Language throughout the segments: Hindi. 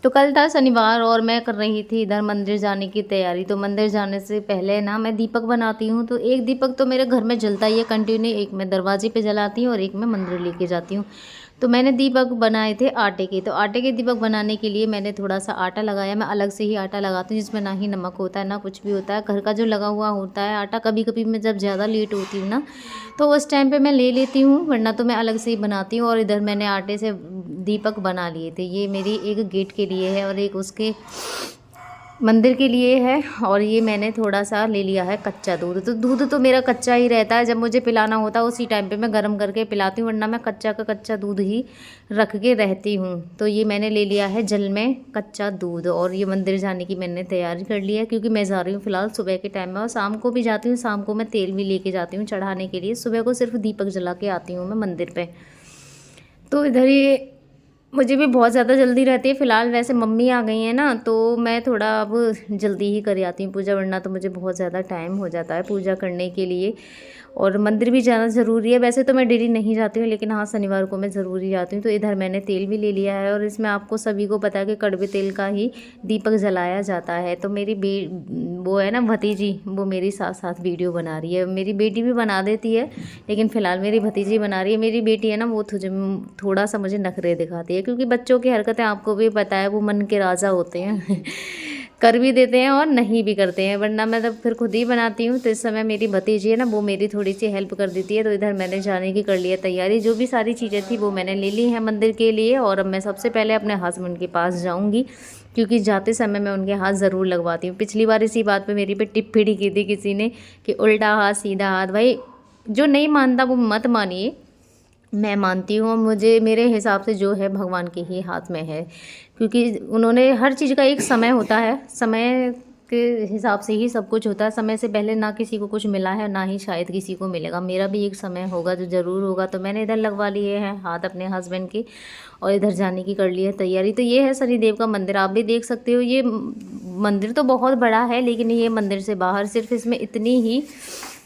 तो कल था शनिवार और मैं कर रही थी इधर मंदिर जाने की तैयारी। तो मंदिर जाने से पहले ना मैं दीपक बनाती हूँ। तो एक दीपक तो मेरे घर में जलता ही है कंटिन्यू, एक मैं दरवाजे पे जलाती हूँ और एक मैं मंदिर लेके जाती हूँ। तो मैंने दीपक बनाए थे आटे के। तो आटे के दीपक बनाने के लिए मैंने थोड़ा सा आटा लगाया। मैं अलग से ही आटा लगाती हूँ जिसमें ना ही नमक होता है ना कुछ भी होता है, घर का जो लगा हुआ होता है आटा। कभी कभी मैं जब ज़्यादा लेट होती हूँ ना तो उस टाइम पे मैं ले लेती हूँ, वरना तो मैं अलग से ही बनाती हूँ। और इधर मैंने आटे से दीपक बना लिए थे। ये मेरी एक गेट के लिए है और एक उसके मंदिर के लिए है। और ये मैंने थोड़ा सा ले लिया है कच्चा दूध। तो दूध तो मेरा कच्चा ही रहता है, जब मुझे पिलाना होता है उसी टाइम पे मैं गर्म करके पिलाती हूँ, वरना मैं कच्चा का कच्चा दूध ही रख के रहती हूँ। तो ये मैंने ले लिया है जल में कच्चा दूध। और ये मंदिर जाने की मैंने तैयारी कर ली है, क्योंकि मैं जा रही हूँ फ़िलहाल सुबह के टाइम में, और शाम को भी जाती हूँ। शाम को मैं तेल भी लेके जाती हूँ चढ़ाने के लिए, सुबह को सिर्फ दीपक जला के आती हूँ मैं मंदिर पर। तो इधर ये मुझे भी बहुत ज़्यादा जल्दी रहती है फ़िलहाल। वैसे मम्मी आ गई हैं ना तो मैं थोड़ा अब जल्दी ही कर आती हूँ पूजा, वरना तो मुझे बहुत ज़्यादा टाइम हो जाता है पूजा करने के लिए। और मंदिर भी जाना ज़रूरी है। वैसे तो मैं डेली नहीं जाती हूँ, लेकिन हाँ शनिवार को मैं ज़रूरी जाती हूँ। तो इधर मैंने तेल भी ले लिया है और इसमें आपको सभी को पता है कि कड़वे तेल का ही दीपक जलाया जाता है। तो मेरी वो है ना भतीजी, वो मेरी साथ साथ वीडियो बना रही है। मेरी बेटी भी बना देती है, लेकिन फ़िलहाल मेरी भतीजी बना रही है। मेरी बेटी है ना वो थोड़ा सा मुझे नखरे दिखाती है, क्योंकि बच्चों की हरकतें आपको भी पता है, वो मन के राजा होते हैं कर भी देते हैं और नहीं भी करते हैं, वरना मैं तब फिर खुद ही बनाती हूँ। तो इस समय मेरी भतीजी है ना वो मेरी थोड़ी सी हेल्प कर देती है। तो इधर मैंने जाने की कर लिया तैयारी। जो भी सारी चीज़ें थी वो मैंने ले ली हैं मंदिर के लिए। और अब मैं सबसे पहले अपने हस्बैंड के पास जाऊँगी, क्योंकि जाते समय मैं उनके हाथ ज़रूर लगवाती हूँ। पिछली बार इसी बात पे मेरी पे टिप्पणी की थी किसी ने कि उल्टा हाथ सीधा हाथ। भाई जो नहीं मानता वो मत मानिए, मैं मानती हूँ। मुझे मेरे हिसाब से जो है भगवान के ही हाथ में है, क्योंकि उन्होंने हर चीज़ का एक समय होता है, समय के हिसाब से ही सब कुछ होता है। समय से पहले ना किसी को कुछ मिला है, ना ही शायद किसी को मिलेगा। मेरा भी एक समय होगा जो ज़रूर होगा। तो मैंने इधर लगवा लिए हैं हाथ अपने हस्बैंड के, और इधर जाने की कर ली है तैयारी। तो ये है शनिदेव का मंदिर, आप भी देख सकते हो। ये मंदिर तो बहुत बड़ा है, लेकिन ये मंदिर से बाहर सिर्फ इसमें इतनी ही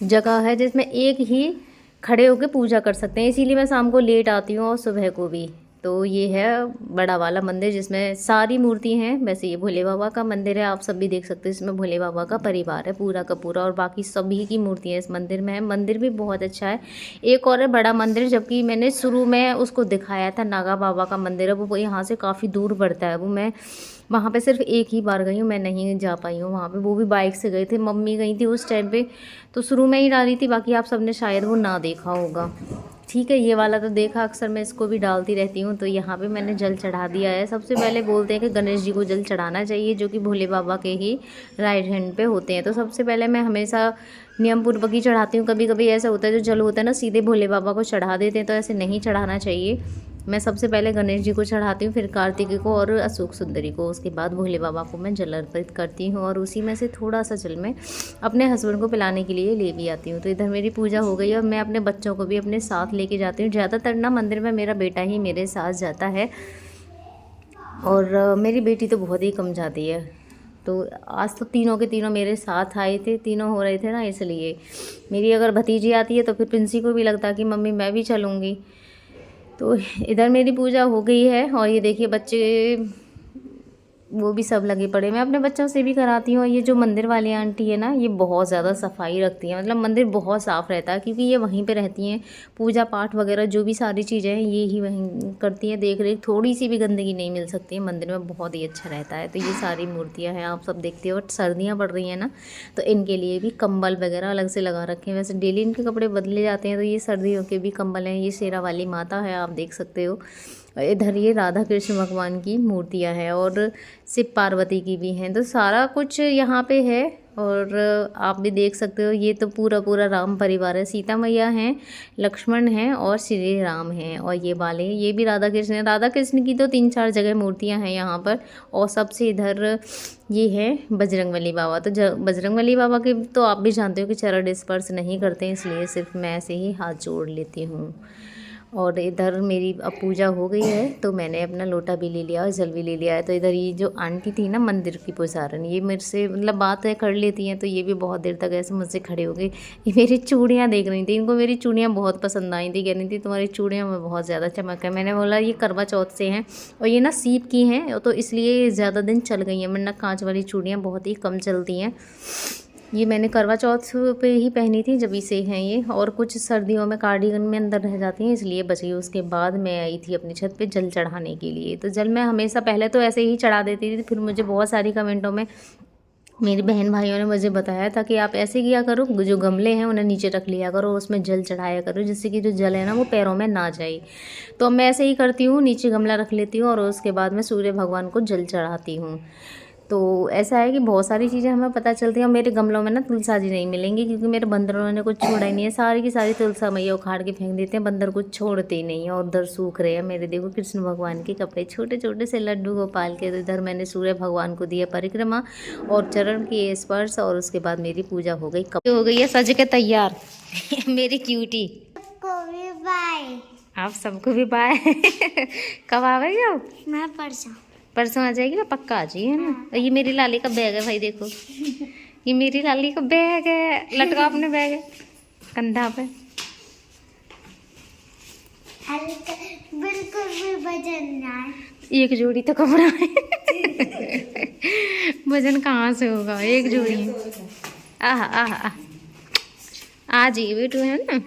जगह है जिसमें एक ही खड़े होकर पूजा कर सकते हैं। इसीलिए मैं शाम को लेट आती हूँ और सुबह को भी। तो ये है बड़ा वाला मंदिर जिसमें सारी मूर्ति हैं। वैसे ये भोले बाबा का मंदिर है, आप सब भी देख सकते हो। इसमें भोले बाबा का परिवार है पूरा का पूरा, और बाकी सभी की मूर्तियाँ इस मंदिर में है। मंदिर भी बहुत अच्छा है। एक और है बड़ा मंदिर, जबकि मैंने शुरू में उसको दिखाया था नागा बाबा का मंदिर है, वो यहाँ से काफ़ी दूर पड़ता है। वो मैं वहाँ पे सिर्फ एक ही बार गई हूँ, मैं नहीं जा पाई हूँ वहाँ पे। वो भी बाइक से गए थे, मम्मी गई थी उस टाइम पे, तो शुरू में ही डाली थी। बाकी आप सबने शायद वो ना देखा होगा। ठीक है, ये वाला तो देखा, अक्सर मैं इसको भी डालती रहती हूँ। तो यहाँ पे मैंने जल चढ़ा दिया है। सबसे पहले बोलते हैं कि गणेश जी को जल चढ़ाना चाहिए, जो कि भोले बाबा के ही राइट हैंड पे होते हैं। तो सबसे पहले मैं हमेशा नियम पूर्वक ही चढ़ाती हूँ। कभी कभी ऐसा होता है जो जल होता है ना सीधे भोले बाबा को चढ़ा देते हैं, तो ऐसे नहीं चढ़ाना चाहिए। मैं सबसे पहले गणेश जी को चढ़ाती हूँ, फिर कार्तिक को और अशोक सुंदरी को, उसके बाद भोले बाबा को मैं जल अर्पित करती हूँ। और उसी में से थोड़ा सा जल मैं अपने हस्बैंड को पिलाने के लिए ले भी आती हूँ। तो इधर मेरी पूजा हो गई और मैं अपने बच्चों को भी अपने साथ लेके जाती हूँ। ज़्यादातर ना मंदिर में मेरा बेटा ही मेरे साथ जाता है, और मेरी बेटी तो बहुत ही कम जाती है। तो आज तो तीनों के तीनों मेरे साथ आए थे, तीनों हो रहे थे ना, इसलिए। मेरी अगर भतीजी आती है तो फिर प्रिंसी को भी लगता कि मम्मी मैं भी चलूँगी। तो इधर मेरी पूजा हो गई है, और ये देखिए बच्चे वो भी सब लगे पड़े। मैं अपने बच्चों से भी कराती हूँ। और ये जो मंदिर वाली आंटी है ना, ये बहुत ज़्यादा सफाई रखती है, मतलब मंदिर बहुत साफ़ रहता है, क्योंकि ये वहीं पे रहती हैं। पूजा पाठ वगैरह जो भी सारी चीज़ें हैं ये ही वहीं करती हैं, देख रेख। थोड़ी सी भी गंदगी नहीं मिल सकती है मंदिर में, बहुत ही अच्छा रहता है। तो ये सारी मूर्तियाँ हैं, आप सब देखते हो। सर्दियाँ पड़ रही हैं ना, तो इनके लिए भी कंबल वगैरह अलग से लगा रखे हैं। वैसे डेली इनके कपड़े बदले जाते हैं, तो ये सर्दियों के भी कंबल हैं। ये शेरा वाली माता है, आप देख सकते हो। इधर ये राधा कृष्ण भगवान की मूर्तियां हैं, और शिव पार्वती की भी हैं। तो सारा कुछ यहाँ पे है, और आप भी देख सकते हो। ये तो पूरा पूरा राम परिवार है, सीता मैया हैं, लक्ष्मण हैं और श्री राम हैं। और ये वाले ये भी राधा कृष्ण है। राधा कृष्ण की तो 3-4 जगह मूर्तियाँ हैं यहाँ पर। और सबसे इधर ये है बजरंगबली बाबा। तो बजरंगबली बाबा के तो आप भी जानते हो कि चरण स्पर्श नहीं करते हैं, इसलिए सिर्फ मैं ऐसे ही हाथ जोड़ लेती हूँ। और इधर मेरी अब पूजा हो गई है तो मैंने अपना लोटा भी ले लिया और जल भी ले लिया है। तो इधर ये जो आंटी थी ना मंदिर की पुजारन, ये मेरे से मतलब बात है कर लेती हैं, तो ये भी बहुत देर तक ऐसे मुझसे खड़े हो गई। ये मेरी चूड़ियाँ देख रही थी, इनको मेरी चूड़ियाँ बहुत पसंद आई थी, कह रही थी तुम्हारी चूड़ियों में बहुत ज़्यादा चमक है। मैंने बोला ये करवा चौथ से हैं और ये ना सीप की हैं, तो इसलिए ज़्यादा दिन चल गई हैं, वरना कांच वाली चूड़ियाँ बहुत ही कम चलती हैं। ये मैंने करवा चौथ पे ही पहनी थी, जब से हैं ये, और कुछ सर्दियों में कार्डिगन में अंदर रह जाती हैं इसलिए बच गई। उसके बाद मैं आई थी अपनी छत पे जल चढ़ाने के लिए। तो जल मैं हमेशा पहले तो ऐसे ही चढ़ा देती थी, फिर मुझे बहुत सारी कमेंटों में मेरे बहन भाइयों ने मुझे बताया था कि आप ऐसे किया करो, जो गमले हैं उन्हें नीचे रख लिया करो, उसमें जल चढ़ाया करो, जिससे कि जो जल है ना वो पैरों में ना जाए। तो मैं ऐसे ही करती हूँ, नीचे गमला रख लेती हूँ और उसके बाद मैं सूर्य भगवान को जल चढ़ाती हूँ। तो ऐसा है कि बहुत सारी चीज़ें हमें पता चलती हैं। और मेरे गमलों में ना तुलसा जी नहीं मिलेंगी, क्योंकि मेरे बंदरों ने कुछ छोड़ा ही नहीं है, सारी की सारी तुलसा मैया उखाड़ के फेंक देते हैं, बंदर कुछ छोड़ते ही नहीं है। और उधर सूख रहे हैं मेरे, देखो कृष्ण भगवान के कपड़े, छोटे छोटे से लड्डू गोपाल के। तो इधर मैंने सूर्य भगवान को दिया परिक्रमा और चरण के स्पर्श, और उसके बाद मेरी पूजा हो गई, कपड़े हो गई है सज के तैयार। मेरी क्यूटी को भी बाय। आप सबको भी बाय। कब आवेगी आप? मैं परसों आ जाएगी ना, पक्का आ जाइए, है ना। और ये मेरी लाली का बैग है भाई, देखो ये मेरी लाली का बैग है, लटका अपने बैग है कंधा पे। बिल्कुल भी वजन ना है। एक जोड़ी तो कपड़ा है। वजन कहाँ से होगा, एक जोड़ी है। आह आह आह, आ जाइए बेटू, है ना।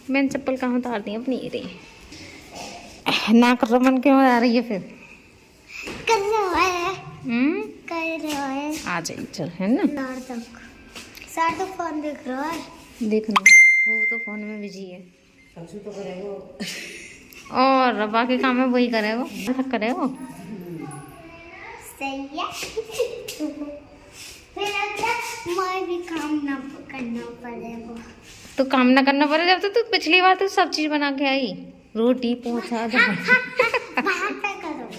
मैंने चप्पल कहाँ उतार दी अपनी, रे नाक रमन क्यों आ रही है फिर? कर रहा है आ जाइए चल, है ना। सारा फोन देख रहा है, देखना वो तो फोन में बिजी है, तो और बाकी काम है वही करेगा, करेगा। सही है। फिर अगर मैं भी काम ना करना पड़ेगा। तो काम ना करना पड़े, जब तू पिछली बार तो सब चीज बना के आई, रोटी पहुंचा दो। वहाँ पे करो।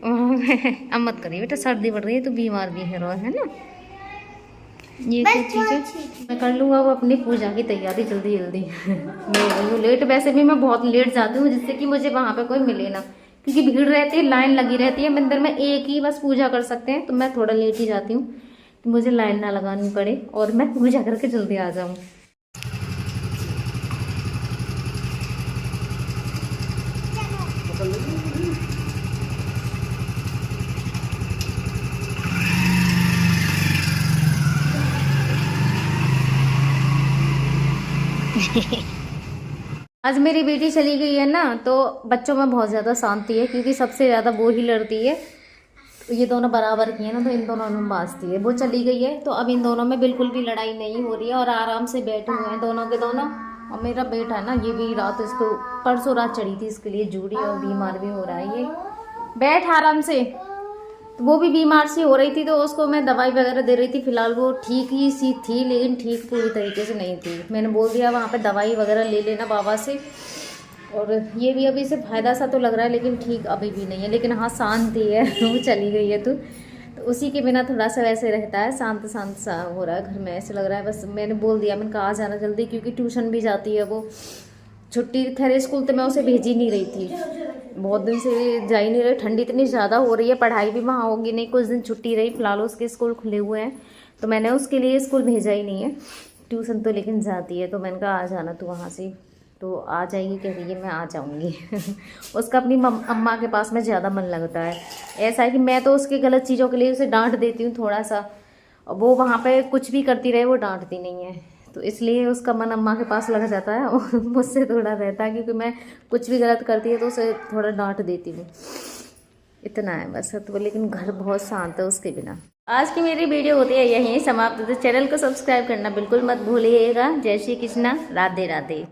अब मत करिए बेटा, सर्दी बढ़ रही है, तो बीमार भी है, है ना। ये क्या चीज़ है, मैं कर लूँगा वो अपनी पूजा की तैयारी जल्दी जल्दी। मैं लेट, वैसे भी मैं बहुत लेट जाती हूँ, जिससे कि मुझे वहाँ पे कोई मिले ना, क्योंकि भीड़ रहती है, लाइन लगी रहती है मंदिर में, एक ही बस पूजा कर सकते हैं। तो मैं थोड़ा लेट ही जाती हूँ कि मुझे लाइन ना लगानी पड़े और मैं पूजा करके जल्दी आ जाऊँ। आज मेरी बेटी चली गई है ना, तो बच्चों में बहुत ज़्यादा शांति है, क्योंकि सबसे ज़्यादा वो ही लड़ती है। तो ये दोनों बराबर की है ना, तो इन दोनों में बाजती है। वो चली गई है तो अब इन दोनों में बिल्कुल भी लड़ाई नहीं हो रही है और आराम से बैठे हुए हैं दोनों के दोनों। और मेरा बेटा है ना, ये भी रात, इसको परसों रात चढ़ी थी इसके लिए जूड़ी, और बीमार भी हो रहा है। ये बैठ आराम से। तो वो भी बीमार सी हो रही थी, तो उसको मैं दवाई वगैरह दे रही थी। फिलहाल वो ठीक ही सी थी, लेकिन ठीक पूरी तरीके से नहीं थी। मैंने बोल दिया वहाँ पे दवाई वगैरह ले लेना बाबा से। और ये भी अभी से फ़ायदा सा तो लग रहा है, लेकिन ठीक अभी भी नहीं है। लेकिन हाँ शांति है। वो चली गई है तो उसी के बिना थोड़ा सा वैसे रहता है, शांत शांत सा हो रहा है घर में, ऐसे लग रहा है। बस मैंने बोल दिया, मैंने कहा आ जाना जल्दी, क्योंकि ट्यूशन भी जाती है वो। छुट्टी खैर स्कूल तो मैं उसे भेज ही नहीं रही थी, बहुत दिन से जा ही नहीं रही। ठंडी इतनी ज़्यादा हो रही है, पढ़ाई भी वहाँ होगी नहीं, कुछ दिन छुट्टी रही। फिलहाल उसके स्कूल खुले हुए हैं, तो मैंने उसके लिए स्कूल भेजा ही नहीं है। ट्यूशन तो लेकिन जाती है, तो मैंने कहा आ जाना तू वहाँ से। तो आ जाएगी, कह रही है मैं आ जाऊँगी। उसका अपनी अम्मा के पास में ज़्यादा मन लगता है। ऐसा है कि मैं तो उसके गलत चीज़ों के लिए उसे डांट देती हूँ थोड़ा सा, वो वहाँ पे कुछ भी करती रहे, वो डांटती नहीं है। तो इसलिए उसका मन अम्मा के पास लग जाता है और मुझसे थोड़ा रहता है, क्योंकि मैं कुछ भी गलत करती है तो उसे थोड़ा डांट देती हूँ। इतना है बस। तो लेकिन घर बहुत शांत है उसके बिना। आज की मेरी वीडियो होती है यहीं समाप्त। तो चैनल को सब्सक्राइब करना बिल्कुल मत भूलिएगा। जय श्री कृष्णा, राधे राधे।